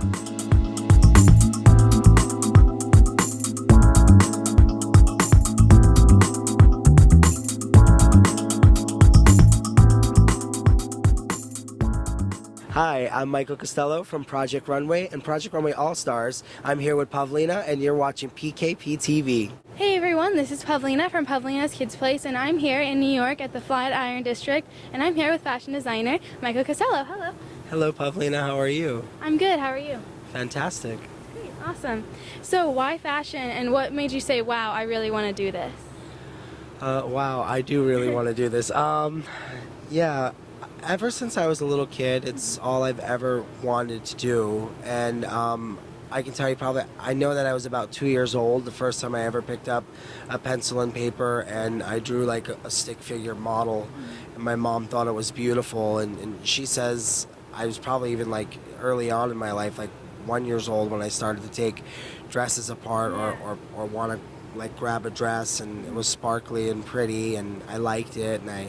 Hi, I'm Michael Costello from Project Runway and Project Runway All-Stars. I'm here with Pavlina and you're watching PKP TV. Hey everyone, this is Pavlina from Pavlina's Kids Place, and I'm here in New York at the Flatiron District, and I'm here with fashion designer Michael Costello. Hello. Hello Pavlina, how are you? I'm good, how are you? Fantastic. Great, awesome. So why fashion, and what made you say, wow, I really want to do this? Wow, I do really want to do this. Yeah, ever since I was a little kid, it's all I've ever wanted to do, and I can tell you I know that I was about 2 years old the first time I ever picked up a pencil and paper and I drew like a stick figure model, and my mom thought it was beautiful, and she says I was probably even like early on in my life, like 1 year old, when I started to take dresses apart or want to like grab a dress and it was sparkly and pretty and I liked it and I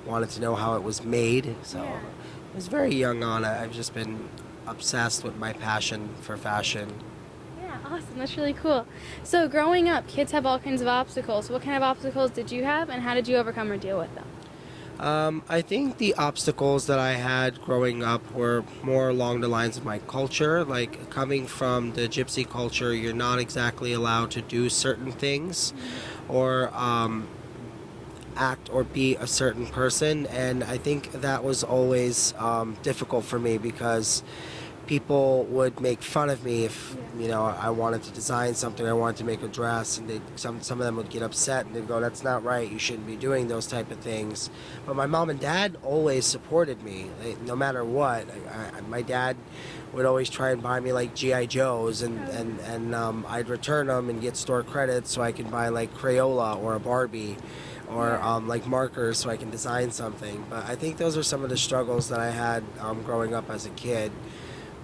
wanted to know how it was made. So I was very young on it. I've just been obsessed with my passion for fashion. Yeah, awesome. That's really cool. So growing up, kids have all kinds of obstacles. What kind of obstacles did you have, and how did you overcome or deal with them? I think the obstacles that I had growing up were more along the lines of my culture. Like coming from the gypsy culture, you're not exactly allowed to do certain things or act or be a certain person, and I think that was always difficult for me because people would make fun of me if I wanted to design something, I wanted to make a dress, and some of them would get upset and they'd go, that's not right, you shouldn't be doing those type of things. But my mom and dad always supported me, no matter what. My dad would always try and buy me like G.I. Joes, and I'd return them and get store credits so I can buy like Crayola or a Barbie or like markers so I can design something. But I think those are some of the struggles that I had growing up as a kid,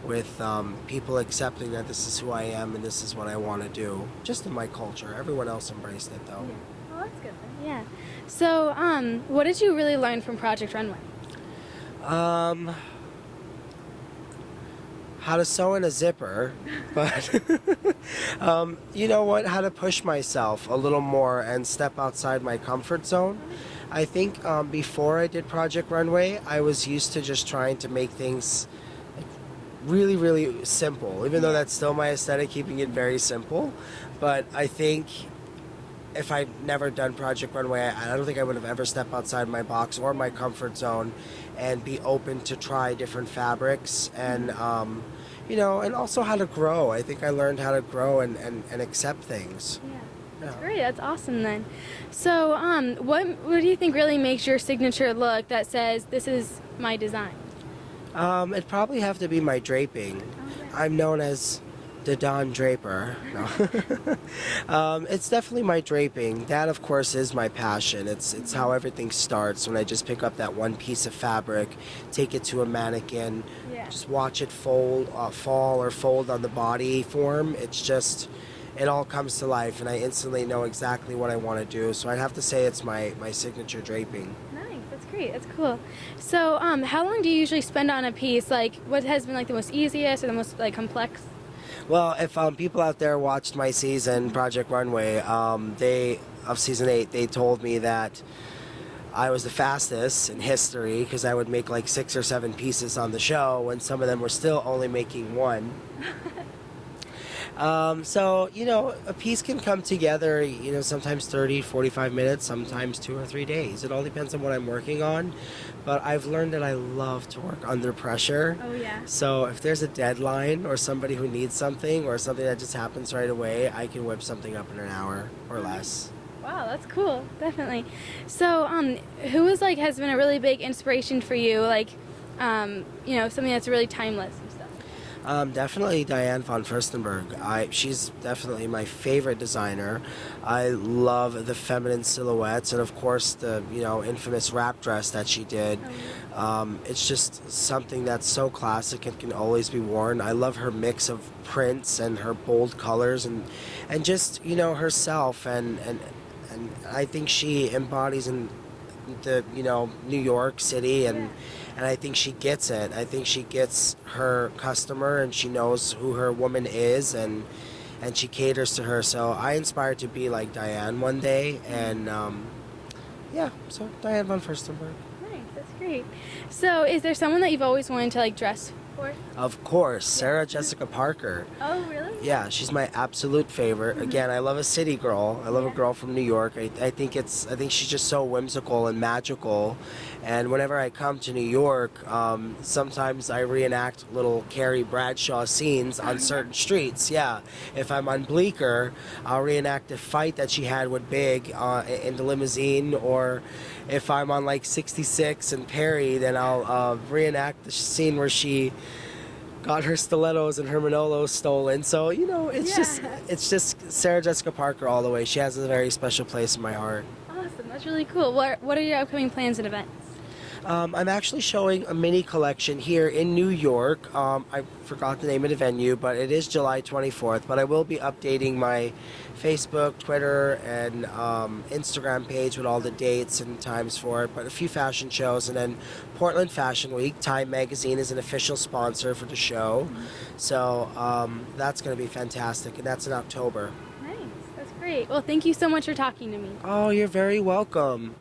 with people accepting that this is who I am and this is what I want to do. Just in my culture. Everyone else embraced it though. Yeah. Oh, that's good then. Yeah. So, what did you really learn from Project Runway? How to sew in a zipper, but you know what, how to push myself a little more and step outside my comfort zone. I think before I did Project Runway, I was used to just trying to make things really, really simple, even though that's still my aesthetic, keeping it very simple. But I think if I'd never done Project Runway, I don't think I would have ever stepped outside my box or my comfort zone and be open to try different fabrics and and also how to grow. I think I learned how to grow and accept things. Yeah. That's great. That's awesome then. So what do you think really makes your signature look that says this is my design? It'd probably have to be my draping. I'm known as the Don Draper. No. It's definitely my draping. That, of course, is my passion. It's how everything starts, when I just pick up that one piece of fabric, take it to a mannequin, just watch it fall or fold on the body form. It all comes to life, and I instantly know exactly what I want to do. So I'd have to say it's my signature draping. That's great. That's cool. So, how long do you usually spend on a piece? Like, what has been like the most easiest or the most like complex? Well, if people out there watched my season, Project Runway, of season 8, they told me that I was the fastest in history because I would make like 6 or 7 pieces on the show when some of them were still only making 1. So, a piece can come together, sometimes 30, 45 minutes, sometimes 2 or 3 days. It all depends on what I'm working on. But I've learned that I love to work under pressure. Oh, yeah. So if there's a deadline or somebody who needs something or something that just happens right away, I can whip something up in an hour or less. Wow, that's cool. Definitely. So, who has been a really big inspiration for you? Like, something that's really timeless. Definitely Diane von Furstenberg. She's definitely my favorite designer. I love the feminine silhouettes and of course the infamous wrap dress that she did. It's just something that's so classic and can always be worn. I love her mix of prints and her bold colors and just herself and I think she embodies in the New York City and and I think she gets it. I think she gets her customer, and she knows who her woman is, and she caters to her. So I inspire to be like Diane one day, and yeah, so Diane von Furstenberg. Nice, that's great. So, is there someone that you've always wanted to like dress for? Of course, Sarah Jessica Parker. Oh, really? Yeah, she's my absolute favorite. Again, I love a city girl. I love a girl from New York. I think she's just so whimsical and magical. And whenever I come to New York, sometimes I reenact little Carrie Bradshaw scenes on certain streets. Yeah, if I'm on Bleecker, I'll reenact a fight that she had with Big in the limousine. Or if I'm on like 66 and Perry, then I'll reenact the scene where she got her stilettos and her Manolo stolen. So it's just Sarah Jessica Parker all the way. She has a very special place in my heart. Awesome, that's really cool. What are your upcoming plans and events? I'm actually showing a mini collection here in New York. I forgot the name of the venue, but it is July 24th. But I will be updating my Facebook, Twitter, and Instagram page with all the dates and times for it. But a few fashion shows, and then Portland Fashion Week. Time Magazine is an official sponsor for the show. So that's going to be fantastic, and that's in October. Nice, that's great. Well, thank you so much for talking to me. Oh, you're very welcome.